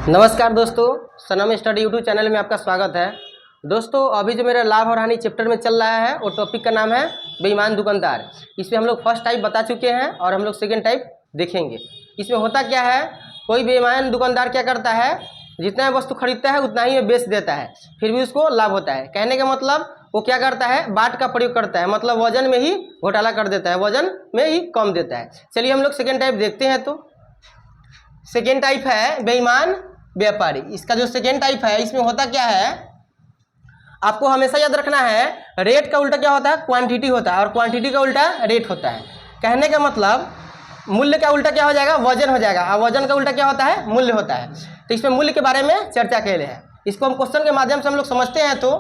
नमस्कार दोस्तों, सनम study YouTube channel में आपका स्वागत है। दोस्तों अभी जो मेरा लाभ और हानि चैप्टर में चल रहा है वो टॉपिक का नाम है बेईमान दुकानदार। इसमें हम लोग फर्स्ट टाइप बता चुके हैं और हम लोग सेकेंड टाइप देखेंगे। इसमें होता क्या है, कोई बेईमान दुकानदार क्या करता है, जितना वस्तु खरीदता है उतना ही बेच देता है, फिर भी उसको लाभ होता है। कहने का मतलब वो क्या करता है, बाट का प्रयोग करता है, मतलब वजन में ही घोटाला कर देता है, वजन में ही कम देता है। चलिए हम लोग सेकेंड टाइप देखते हैं। तो सेकेंड टाइप है बेईमान व्यापारी। इसका जो सेकेंड टाइप है इसमें होता क्या है, आपको हमेशा याद रखना है, रेट का उल्टा क्या होता है, क्वांटिटी होता है, और क्वांटिटी का उल्टा रेट होता है। कहने का मतलब मूल्य का उल्टा क्या हो जाएगा, वजन हो जाएगा, और वजन का उल्टा क्या होता है, मूल्य होता है। तो इसमें मूल्य के बारे में चर्चा के लिए है। इसको हम क्वेश्चन के माध्यम से हम लोग समझते हैं। तो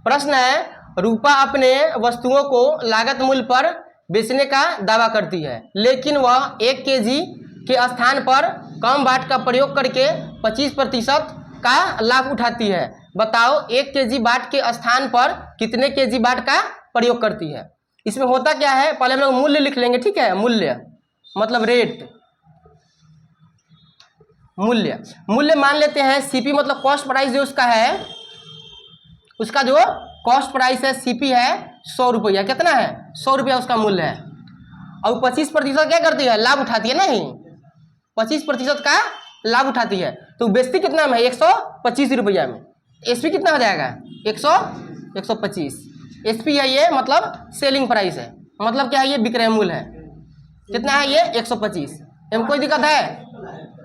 प्रश्न है, रूपा अपने वस्तुओं को लागत मूल्य पर बेचने का दावा करती है, लेकिन वह 1 केजी के स्थान पर कम बाट का प्रयोग करके 25% का लाभ उठाती है। बताओ 1 केजी बाट के स्थान पर कितने केजी बाट का प्रयोग करती है। इसमें होता क्या है, पहले हम लोग मूल्य लिख लेंगे, ठीक है। मूल्य मतलब रेट, मूल्य मान लेते हैं। सीपी मतलब कॉस्ट प्राइस, जो उसका है, उसका जो कॉस्ट प्राइस है सीपी है 100 रुपया। कितना है, 100 रुपया उसका मूल्य है। और 25% क्या करती है, लाभ उठाती है। नहीं, 25% का लाभ उठाती है। तो बेचती कितना में, 125 रुपया में। एसपी कितना हो जाएगा, 125 एसपी है ये, मतलब सेलिंग प्राइस है, मतलब क्या है, ये विक्रय मूल्य है। कितना है ये, 125। एम कोई दिक्कत है,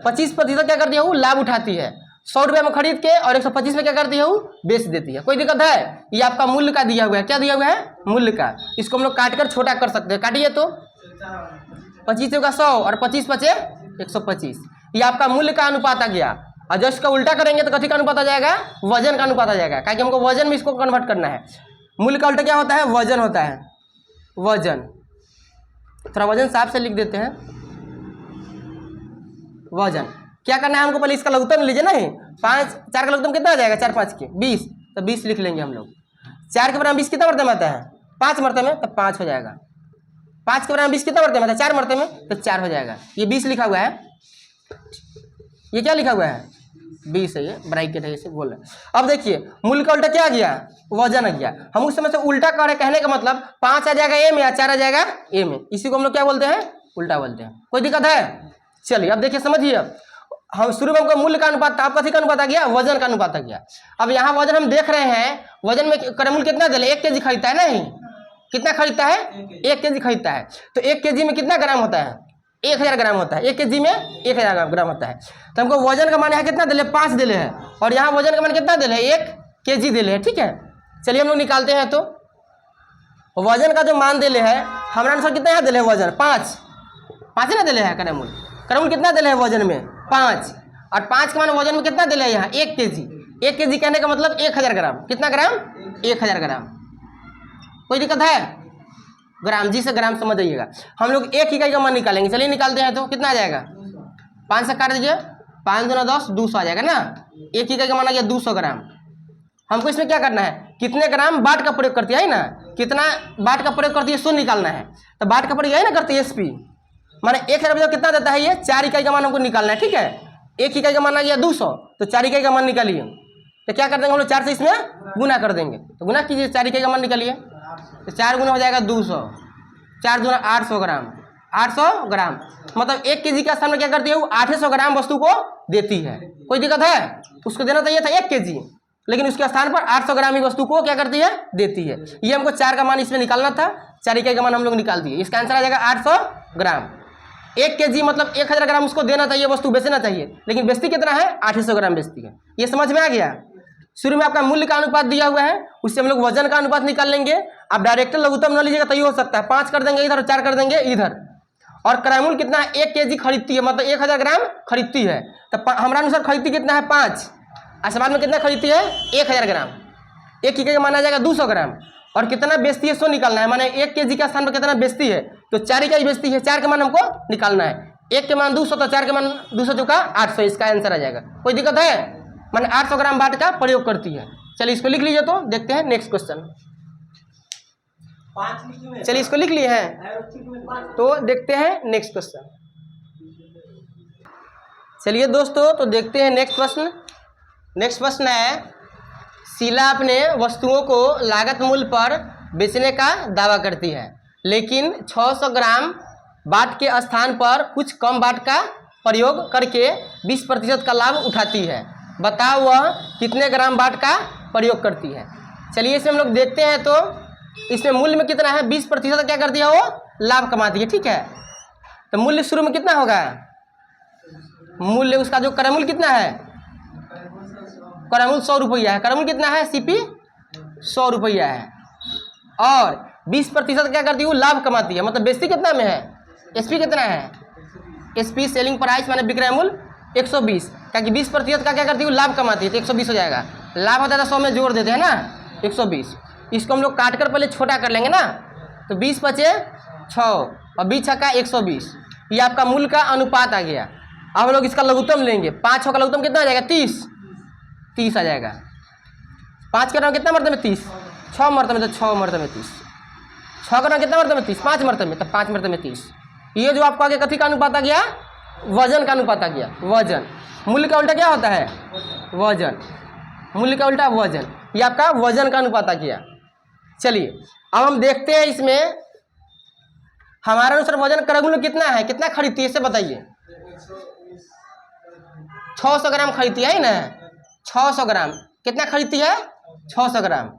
25% क्या करती है वो, लाभ उठाती है। 100 रुपये में खरीद के और 125 में क्या करती है वो, बेच देती है। कोई दिक्कत है, ये आपका मूल्य का दिया हुआ है। क्या दिया हुआ है, मूल्य का। इसको हम लोग काट कर छोटा कर सकते हैं। काटिए तो 25 का 100 और 25 बचे 125। ये आपका मूल्य का अनुपात आ गया। और जब इसका उल्टा करेंगे तो कथी का अनुपात आ जाएगा, वजन का अनुपात आ जाएगा, क्योंकि हमको वजन में इसको कन्वर्ट करना है। मूल्य का उल्टा क्या होता है, वजन होता है। वजन, थोड़ा वजन साफ से लिख देते हैं। वजन क्या करना है हमको, पहले इसका लघुत्तम लीजिए। नहीं, 4 का लघुत्तम कितना आ जाएगा, 4 5 के 20, तो 20 लिख लेंगे हम लोग। 4 के बराबर 20 कितना मरतबे आता है, 5 मरतबे में, तो 5 हो जाएगा। 5 के बराबर 20 कितना मरतबे में आता है, 4 मरतबे में, तो 4 हो जाएगा। ये 20 लिखा हुआ है, ये क्या लिखा हुआ है, 20 है। ये ब्रैकेट है, इसे बोल रहे हैं। अब देखिए मूल्य का उल्टा क्या आ गया, वजन आ गया। हम उस समय से उल्टा कर रहे, कहने का मतलब 5 आ जाएगा ए में या 4 आ जाएगा ए में। इसी को हम लोग क्या बोलते हैं, उल्टा बोलते हैं। कोई दिक्कत है। चलिए अब देखिए, समझिए। हम शुरू में हमको मूल्य का अनुपात था, अब कथी का अनुपात आ गया, वजन का अनुपात आ गया। अब यहाँ वजन हम देख रहे हैं, वजन में क्रयमूल्य कितना दे, 1 केजी खरीदता है। नहीं, कितना खरीदता है, 1 केजी खरीदता है। तो 1 केजी में कितना ग्राम होता है, 1000 ग्राम होता है। 1 केजी में 1000 ग्राम होता है। तो हमको वजन का मान यहाँ कितना दिले, 5 दिले है, और यहाँ वजन का मान कितना दिले, 1 केजी दिले है। ठीक है, चलिए हम लोग निकालते हैं। तो वजन का जो मान दिले है, हमारा अनुसार कितना यहाँ दिले है, वजन 5 ही ना दिले है। क्रयमूल्य कितना दिले है, वजन में 5, और 5 के मान वजन में कितना दिले है यहाँ, 1 केजी। 1 केजी कहने का मतलब 1000 ग्राम। कितना ग्राम, 1000 ग्राम। कोई दिक्कत है, ग्राम जी से ग्राम समझ जाइएगा। हम लोग 1 इकाई का मान निकालेंगे। चलिए निकालते हैं। तो कितना आ जाएगा, 5 से काट दीजिए, 5 दूना 10, 200 आ जाएगा ना। 1 इकाई का मान आ गया 200 ग्राम। हमको इसमें क्या करना है, कितने ग्राम बाट का प्रयोग करती है ना, कितना बाट का प्रयोग करती है सो निकालना है। तो बाट का प्रयोग है ना करती है एसपी, माने 1000 रुपये कितना देता है ये, 4 इकाई का मान हमको निकालना है। ठीक है, 1 इकाई का मान आ गया 200, तो 4 इकाई का मान निकालिए। तो क्या कर देंगे हम लोग, 4 से इसमें गुना कर देंगे। तो गुना कीजिए, 4 इकाई का मान निकालिए। तो 4 गुना हो जाएगा 200, 4 दूना 800 ग्राम। 800 ग्राम मतलब 1 केजी का स्थान में क्या करती है वो, 800 ग्राम वस्तु को देती है। कोई दिक्कत है, उसको देना चाहिए था 1 केजी, लेकिन उसके स्थान पर 800 ग्राम ही वस्तु को क्या करती है, देती है। ये हमको 4 का मान इसमें निकालना था, 4 इकाई का मान हम लोग निकाल दिए। इसका आंसर आ जाएगा 800 ग्राम। 1 केजी मतलब 1000 ग्राम उसको देना चाहिए, वस्तु बेचना चाहिए, लेकिन बेचती कितना है, 800 ग्राम बेचती है। ये समझ में आ गया। शुरू में आपका मूल्य का अनुपात दिया हुआ है, उससे हम लोग वजन का अनुपात निकाल लेंगे। आप डायरेक्ट लघुत्तम न लीजिएगा तो ये हो सकता है, 5 कर देंगे इधर और 4 कर देंगे इधर। और क्रयमूल्य कितना है, 1 केजी खरीदती है, मतलब 1000 ग्राम खरीदती है। तो हमारा अनुसार खरीदती कितना है, 5। आसमान में कितना खरीदती है, 1000 ग्राम। 1 इकाई का मान आ जाएगा 200 ग्राम। और कितना बेचती है सो निकालना है, माने 1 केजी का स्थान पर कितना बेचती है, तो 4 इकाई बेचती है। 4 के मान हमको निकालना है। 1 के मान 200, तो 4 के मान 200 चुका 800। इसका आंसर आ जाएगा। कोई दिक्कत है, माने 800 ग्राम बाट का प्रयोग करती है। चलिए इसको लिख लीजिए। तो देखते हैं नेक्स्ट क्वेश्चन। चलिए इसको लिख लिए हैं, तो देखते हैं नेक्स्ट क्वेश्चन। चलिए दोस्तों, तो देखते हैं नेक्स्ट प्रश्न। नेक्स्ट प्रश्न है, शीला अपने वस्तुओं को लागत मूल्य पर बेचने का दावा करती है, लेकिन 600 ग्राम बाट के स्थान पर कुछ कम बाट का प्रयोग करके 20% का लाभ उठाती है। बताओ वह कितने ग्राम बाट का प्रयोग करती है। चलिए इसमें हम लोग देखते हैं, तो इसमें मूल्य में कितना है, 20% क्या करती है, वो लाभ कमाती है। ठीक है, तो मूल्य शुरू में कितना होगा, मूल्य उसका जो क्रयमूल्य कितना है, क्रयमूल्य 100 रुपया है। क्रयमूल्य कितना है, सीपी 100 रुपया है, और 20% क्या करती है, वो लाभ कमाती है। मतलब बेचती कितना में है, एसपी कितना है, एसपी सेलिंग प्राइस माने विक्रय मूल्य 120, क्योंकि 20% का क्या करती है, वो लाभ कमाती है, तो 120 हो जाएगा। लाभ होता है तो 100 में जोड़ देते हैं ना, 120। इसको हम लोग काट कर पहले छोटा कर लेंगे ना, तो 20 बचे 6 और 20 छक्का 120, ये आपका मूल्य का अनुपात आ गया। अब हम लोग इसका लघुत्तम लेंगे, 5 का लघुत्तम कितना आ जाएगा, 30 आ जाएगा। 5 का नाम कितना मरतबे में 30, 6 मरतबे में, तो 6 मरतबे में 30। 6 का नाम कितना मरतबे में 30, 5 मरतबे में, तो 5 मरतबे में 30। ये जो आपको आगे कथी का अनुपात आ गया, वजन का अनुपात आ गया। वजन, मूल्य का उल्टा क्या होता है, वजन, मूल्य का उल्टा वजन, ये आपका वजन का अनुपात आ गया। चलिए अब हम देखते हैं, इसमें हमारे अनुसार वजन क्रयमूल्य कितना है, कितना खरीदती है, इसे बताइए। 600 ग्राम खरीदती है ना, 600 ग्राम कितना खरीदती है, 600 ग्राम।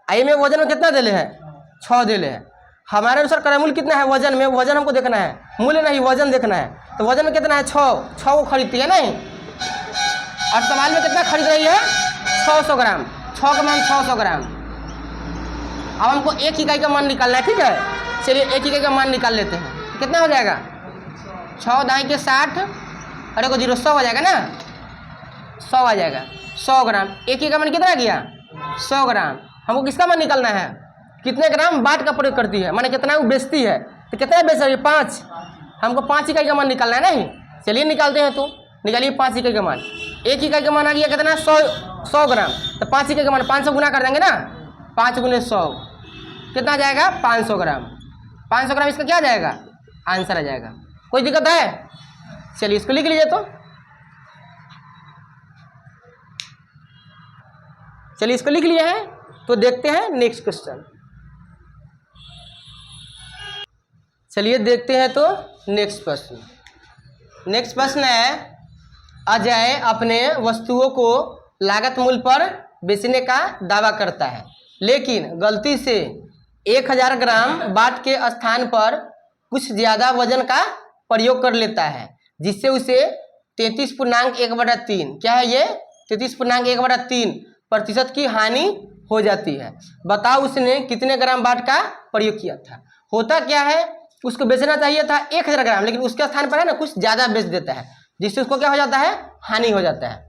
आई में वजन में कितना देले है, 6 देले है। हमारे अनुसार क्रयमूल्य कितना है, वजन में, वजन हमको देखना है, मूल्य नहीं वजन देखना है। तो वजन में कितना है, 6 को खरीदती है नहीं, और सवाल में कितना खरीद रही है, 600 ग्राम। 6 का मान 600 ग्राम। अब हमको एक इकाई का मान निकालना है। ठीक है, चलिए एक इकाई का मान निकाल लेते हैं। तो कितना हो जाएगा, 6 दाई के 60, अरे को 0 100 हो जाएगा ना, 100 आ जाएगा। 100 ग्राम, एक इकाई का मान कितना गया, 100 ग्राम। हमको किसका मान निकालना है, कितने ग्राम बाट का प्रयोग करती है, माने कितना वो बेचती है। तो कितना बेच रही है, 5। हमको 5 इकाई का मान निकालना है नहीं, चलिए निकालते हैं। तो निकालिए 5 इकाई का मान। एक इकाई का मान आ गया कितना, 100 ग्राम, तो 5 इकाई का मान 500 गुना कर देंगे ना, 5 गुने 100 कितना आ जाएगा, 500 ग्राम। 500 ग्राम इसका क्या आ जाएगा, आंसर आ जाएगा। कोई दिक्कत है, चलिए इसको लिख लीजिए। तो चलिए इसको लिख लिए हैं, तो देखते हैं नेक्स्ट क्वेश्चन। चलिए देखते हैं तो नेक्स्ट प्रश्न। नेक्स्ट प्रश्न है, अजय अपने वस्तुओं को लागत मूल्य पर बेचने का दावा करता है, लेकिन गलती से 1000 ग्राम बाट के स्थान पर कुछ ज़्यादा वजन का प्रयोग कर लेता है, जिससे उसे 33.1/3 क्या है ये, 33.1/3% की हानि हो जाती है। बताओ उसने कितने ग्राम बाट का प्रयोग किया था। होता क्या है, उसको बेचना चाहिए था 1000 ग्राम, लेकिन उसके स्थान पर है ना कुछ ज़्यादा बेच देता है, जिससे उसको क्या हो जाता है, हानि हो जाता है।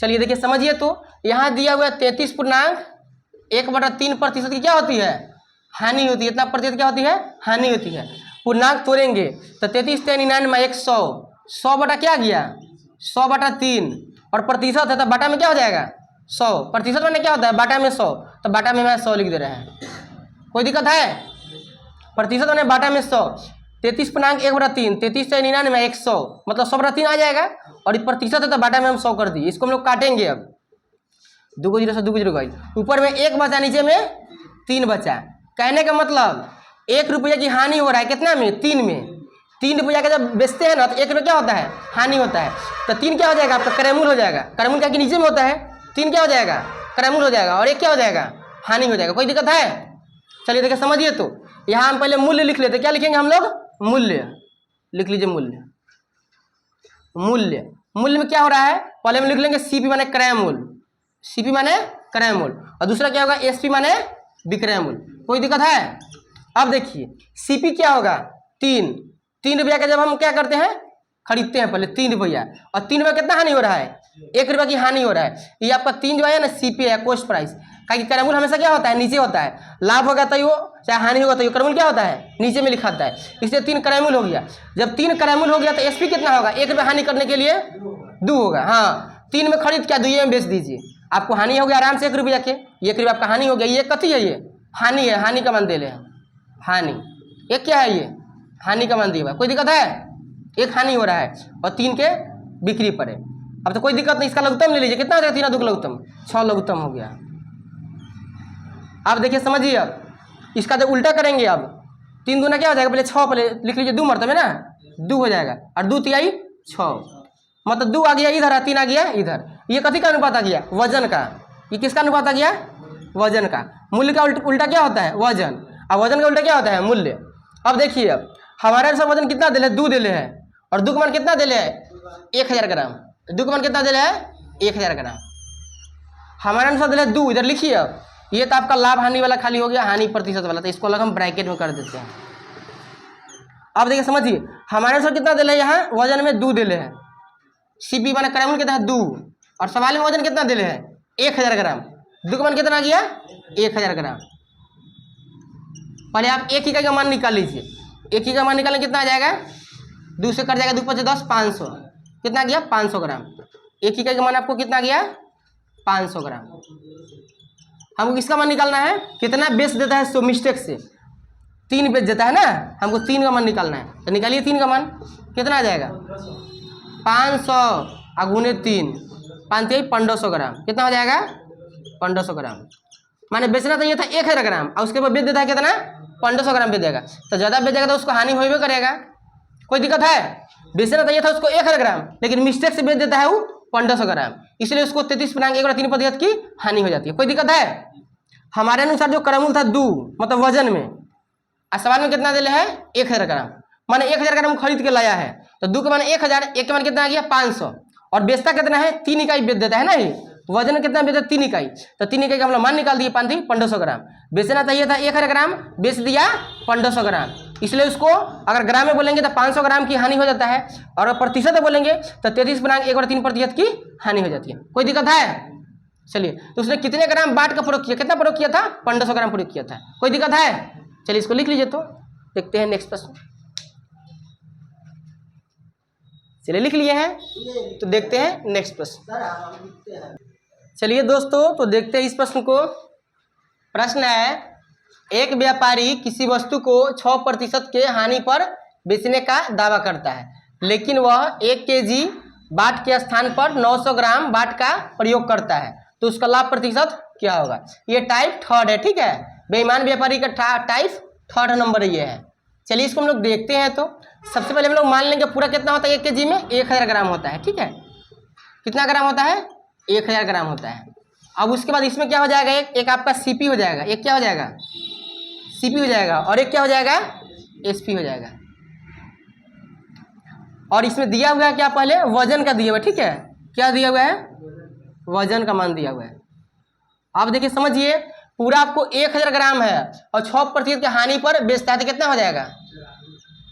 चलिए देखिए समझिए। तो यहाँ दिया हुआ 33.1/3% की क्या होती है, हानि होती है। इतना प्रतिशत क्या होती है, हानि होती है। पूर्णांक तोड़ेंगे तो 33 × 99 = 100, 100 बटा क्या गया, 100/3, और प्रतिशत है तो बटा में क्या हो जाएगा, 100। प्रतिशत में क्या होता है, बाटा में 100, तो बाटा में मैं 100 लिख दे रहे हैं। कोई दिक्कत है, प्रतिशत में बाटा में 100, 33.1/3, 33 × 99 = 100, मतलब 100/3 आ जाएगा। और ये प्रतिशत है तो बाटा में हम 100 कर दिए। इसको हम लोग काटेंगे। अब 2 0 से 2 0 गई, ऊपर में 1 बचा, नीचे में 3 बचा। कहने का मतलब 1 रुपये की हानि हो रहा है कितना में, 3 में। 3 रुपया का जब बेचते हैं ना, तो 1 रुपये क्या होता है, हानि होता है। तो 3 क्या हो जाएगा आपका, क्रयमूल्य हो जाएगा। क्रयमूल्य क्या कि नीचे में होता है, 3 क्या हो जाएगा, क्रयमूल्य हो जाएगा, और 1 क्या हो जाएगा, हानि हो जाएगा। कोई दिक्कत है, चलिए देखिए समझिए। तो यहाँ हम पहले मूल्य लिख लेते। क्या लिखेंगे हम लोग, मूल्य लिख लीजिए। मूल्य, मूल्य, मूल्य में क्या हो रहा है, पहले हम लिख लेंगे सीपी माने क्रय मूल्य, सीपी माने क्रय मूल्य, और दूसरा क्या होगा, एसपी माने विक्रय मूल्य। कोई दिक्कत है। अब देखिए सीपी क्या होगा, 3 रुपया का जब हम क्या करते हैं, खरीदते हैं पहले 3 रुपया, और 3 रुपया कितना हानि हो रहा है, 1 रुपया की हानि हो रहा है। ये आपका 3 जो है ना, सीपी है, कॉस्ट प्राइस। क्योंकि क्रयमूल्य हमेशा क्या होता है, नीचे होता है। लाभ होगा तो वो, चाहे हानि होगा तो वो, क्रयमूल्य क्या होता है, नीचे में लिखा होता है। इसलिए 3 क्रयमूल्य हो गया। जब 3 क्रयमूल्य हो गया तो एसपी कितना होगा, 1 रुपया हानि करने के लिए 2 होगा। हाँ, 3 में खरीद क्या 2 में बेच दीजिए, आपको हानि हो गया आराम से 1 रुपया के। 1 रुपया आपका हानि हो गया। ये कथी है, ये हानि है, हानि का मान दे ले, हानि। एक क्या है, ये हानि का मान दिया। कोई दिक्कत है, एक हानि हो रहा है, और 3 के बिक्री पर है। अब तो कोई दिक्कत नहीं, इसका लघुत्तम ले लीजिए, कितना हो जाएगा 3 2 लघुत्तम 6 लघुत्तम हो गया। आप देखिए समझिए, अब इसका जब उल्टा करेंगे, अब 3 दूना क्या हो जाएगा, पहले 6 पहले लिख लीजिए, 2 मरतबे ना 2 हो जाएगा, और 2 तिहाई 6, मतलब 2 आ गया इधर और 3 आ गया इधर। ये कथी का अनुपात आ गया, वजन का। ये किसका अनुपात आ गया, वजन का। मूल्य का उल्टा क्या होता है, वजन, और वजन का उल्टा क्या होता है, मूल्य। अब देखिए, अब हमारे अनुसार वजन कितना दिले, 2 दिले है, और 2 का मान कितना दिले है, 1000 ग्राम। 2 का मान कितना दिले है, 1000 ग्राम। हमारे अनुसार दिले 2, इधर लिखिए। अब ये तो आपका लाभ हानि वाला खाली हो गया, हानि प्रतिशत वाला, तो इसको अलग हम ब्रैकेट में कर देते हैं। अब देखिए समझिए, हमारे अनुसार कितना दिले है, यहाँ वजन में 2 दिले है, सीपी माने क्रमूल कितना है 2, और सवाल में वजन कितना दिले है 1000 ग्राम। 2 का मान कितना आ गया 1000 ग्राम। पहले आप एक इकाई का मान निकाल लीजिए, एक इकाई का मान निकालने कितना आ जाएगा, 2 से कट जाएगा, 2 5 10 500, कितना गया 500 ग्राम। एक इकाई का मान आपको कितना गया 500 ग्राम। हमको किसका मान निकालना है, कितना बेच देता है, सो मिस्टेक से 3 बेच देता है ना, हमको 3 का मान निकालना है, तो निकालिए 3 का मान कितना आ जाएगा 500 गुने 3, 5 1500 ग्राम, कितना हो जाएगा 1500 ग्राम। माने बेचना चाहिए था 1000 ग्राम, और उसके बाद बेच देता है कितना 1500 ग्राम बेच देगा, तो ज़्यादा बेच देगा तो उसको हानि होबे करेगा, कोई दिक्कत है। बेचना चाहिए था उसको 1000 ग्राम, लेकिन मिस्टेक से बेच देता है वो 1500 ग्राम, इसलिए उसको 33.1 की हानि हो जाती है, कोई दिक्कत है। हमारे अनुसार जो क्रमूल था 2, मतलब वजन में, और सवाल में कितना दिले है 1000 ग्राम, माने 1000 ग्राम खरीद के लाया है, तो 2 के मान 1000, 1 के मान कितना आ गया 500, और बेचता कितना है 3 इकाई बेच देता है ना, ये वजन कितना बेचता है 3 इकाई, तो 3 इकाई का हम लोग मान निकाल दिए 1500 ग्राम। बेचना चाहिए था 1000 ग्राम, बेच दिया 1500 ग्राम, इसलिए उसको अगर ग्राम में बोलेंगे तो 500 ग्राम की हानि हो जाता है, और प्रतिशत में बोलेंगे तो 33.1 की हानि हो जाती है, कोई दिक्कत है। चलिए, तो उसने कितने ग्राम बाट का प्रयोग किया, कितना प्रयोग किया था 1500 ग्राम प्रयोग किया था, कोई दिक्कत है। चलिए इसको लिख लीजिए, तो देखते हैं नेक्स्ट प्रश्न। चलिए लिख लिए हैं, तो देखते हैं नेक्स्ट प्रश्न। चलिए दोस्तों, तो देखते हैं इस प्रश्न को। प्रश्न है, एक व्यापारी किसी वस्तु को 6% के हानि पर बेचने का दावा करता है, लेकिन वह 1 केजी बाट के स्थान पर 900 ग्राम बाट का प्रयोग करता है, तो उसका लाभ प्रतिशत क्या होगा। ये टाइप 3 है, ठीक है, बेईमान व्यापारी का टाइप 3 नंबर ये है। चलिए इसको हम लोग देखते हैं। तो सबसे पहले हम लोग मान लेंगे पूरा कितना होता है, 1 केजी में 1000 ग्राम होता है, ठीक है, कितना ग्राम होता है 1000 ग्राम होता है। अब उसके बाद इसमें क्या हो जाएगा, एक आपका सीपी हो जाएगा, एक क्या हो जाएगा सीपी हो जाएगा, और एक क्या हो जाएगा एसपी हो जाएगा। और इसमें दिया हुआ है क्या, पहले वजन का दिया हुआ है, ठीक है, क्या दिया हुआ है वजन का मान दिया हुआ है। आप देखिए समझिए, पूरा आपको 1000 ग्राम है और 6% की हानि पर बेचता है तो कितना हो जाएगा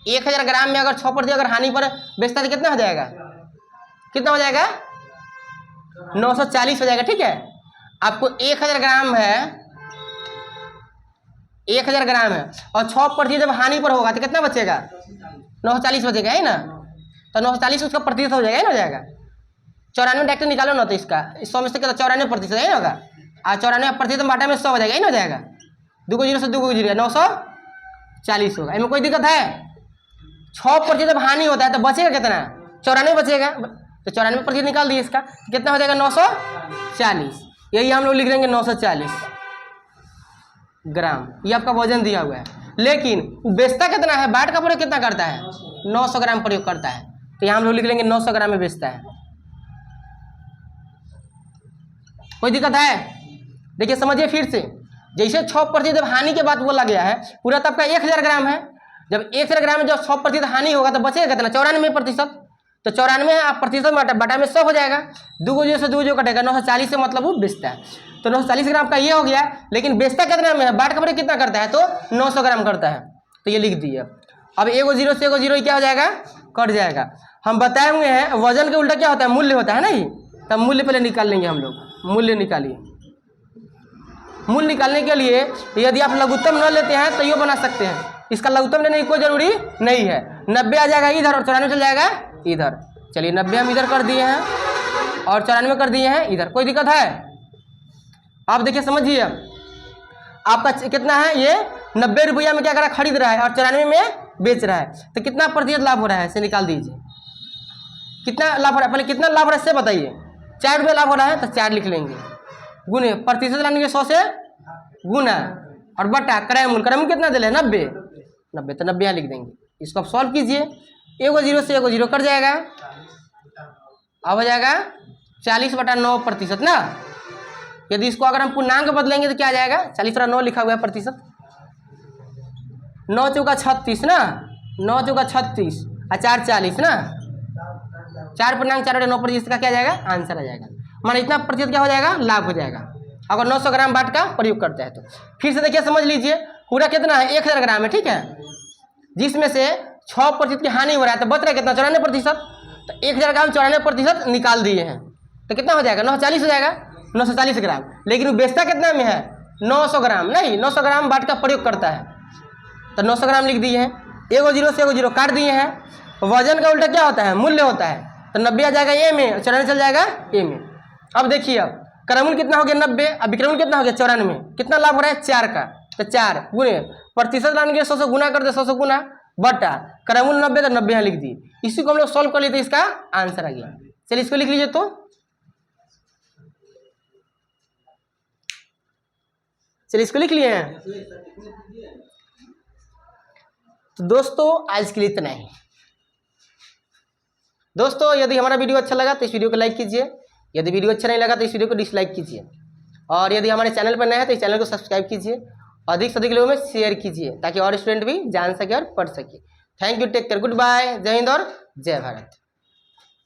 1000 ग्राम में अगर 6% अगर हानि पर बेचता है तो कितना हो जाएगा, कितना हो जाएगा 940 हो जाएगा, ठीक है। आपको 1000 ग्राम है, 1000 ग्राम है, और 6% जब हानि पर होगा तो कितना बचेगा 940 बचेगा, है ना। तो 940 उसका प्रतिशत हो जाएगा, है ना, हो जाएगा 94 डायरेक्ट निकालो ना, तो इसका 100 में से कितना 94% है ना होगा, और 94% बाटा में 100 हो जाएगा, ही ना हो जाएगा, 2 को 0 से 2 को 0 940 होगा। इनमें कोई दिक्कत है। 6% जब हानि होता है तो बचेगा कितना 94 बचेगा, तो 94% निकाल दिए इसका, कितना हो जाएगा 940। यही हम लोग लिख देंगे 940 ग्राम, ये आपका वजन दिया हुआ है। लेकिन बेचता कितना है, बाट का प्रयोग कितना करता है 900 ग्राम प्रयोग करता है, तो यहाँ हम लोग लिख लेंगे 900 ग्राम में बेचता है। कोई दिक्कत है। देखिए समझिए फिर से, जैसे 6% जब हानि के बाद बोला गया है, पूरा तो आपका 1000 ग्राम है, जब 1000 ग्राम में जब 6% हानि होगा तो बचेगा कितना 94%, तो 94 आप प्रतिशत बटा में 100 हो जाएगा, 2 को 0 से 2 कटेगा, 940 से मतलब वो बेचता है, तो 940 ग्राम का ये हो गया। लेकिन बेचता कितना में है, बाट का प्रयोग कितना करता है, तो 900 ग्राम करता है, तो ये लिख दिए। अब 1 0 से 1 0 क्या हो जाएगा, कट जाएगा। हम बताए हुए हैं वजन के उल्टा क्या होता है, मूल्य होता है ना, ये तब मूल्य पहले निकाल लेंगे हम लोग। मूल्य निकालिए। मूल्य निकालने के लिए यदि आप लघुत्तम न लेते हैं तो ये बना सकते हैं, इसका लघुत्तम लेने की कोई जरूरी नहीं है। 90 आ जाएगा इधर और 94 चल जाएगा इधर। चलिए 90 हम इधर कर दिए हैं और 94 कर दिए हैं इधर, कोई दिक्कत है। आप देखिए समझिए, आपका कितना है, ये 90 रुपया में क्या कर रहा है, खरीद रहा है, और 94 में बेच रहा है, तो कितना प्रतिशत लाभ हो रहा है इसे निकाल दीजिए। कितना लाभ हो रहा है, पहले कितना लाभ हो रहा है से बताइए। 4 रुपये लाभ हो रहा है तो 4 लिख लेंगे, गुने प्रतिशत लाएंगे 100 से गुना, और बटा क्रयमूल, क्रयमूल कितना दे रहे हैं 90 तो 90 यहाँ लिख देंगे। इसको आप सॉल्व कीजिए, एगो जीरो से एगो जीरो कट जाएगा, अब हो जाएगा 40/9% ना। यदि इसको अगर हम पूर्णांक बदलेंगे तो क्या आ जाएगा, 40/9 लिखा हुआ है प्रतिशत, 9 चौका 36 ना, 9 चौका 36 और 4 40 ना, 4 पूर्णांक 4/9% का क्या आ जाएगा, आंसर आ जाएगा। माना इतना प्रतिशत क्या हो जाएगा, लाभ हो जाएगा अगर 900 ग्राम बाट का प्रयोग करते हैं तो। फिर से देखिए समझ लीजिए, पूरा कितना है 1000 ग्राम है, ठीक है, जिसमें से 6% की हानि हो रहा है तो बच रहा है कितना 94%। तो 1000 ग्राम 94% निकाल दिए हैं तो कितना हो जाएगा 940 हो जाएगा, 940 ग्राम। लेकिन वो बेचता कितना में है 900 ग्राम, नहीं 900 ग्राम बाट का प्रयोग करता है तो 900 ग्राम लिख दिए हैं, एगो जीरो से एगो जीरो काट दिए हैं। वजन का उल्टा क्या होता है, मूल्य होता है, तो 90 आ जाएगा ए में, 94 चल जाएगा ए में। अब देखिए अब क्रयमूल कितना हो गया 90, अब विक्रयमूल कितना हो गया 94, कितना लाभ हो रहा है 4 का, तो 4 गुने प्रतिशत लाएंगे 100 से गुना कर दे, 100 से गुना बटा क्रयमूल 90 तो 90 यहाँ लिख दी। इसी को हम लोग सॉल्व कर लिए तो इसका आंसर आ गया। चलिए इसको लिख लीजिए, तो चलिए इसको लिख लिए हैं। तो दोस्तों आज के लिए इतना ही। दोस्तों यदि हमारा वीडियो अच्छा लगा तो इस वीडियो को लाइक कीजिए, यदि वीडियो अच्छा नहीं लगा तो इस वीडियो को डिसलाइक कीजिए, और यदि हमारे चैनल पर नए हैं तो इस चैनल को सब्सक्राइब कीजिए, अधिक से अधिक लोगों में शेयर कीजिए ताकि और स्टूडेंट भी जान सके और पढ़ सके। Thank you, take care, good bye, जय हिंद और जय भारत।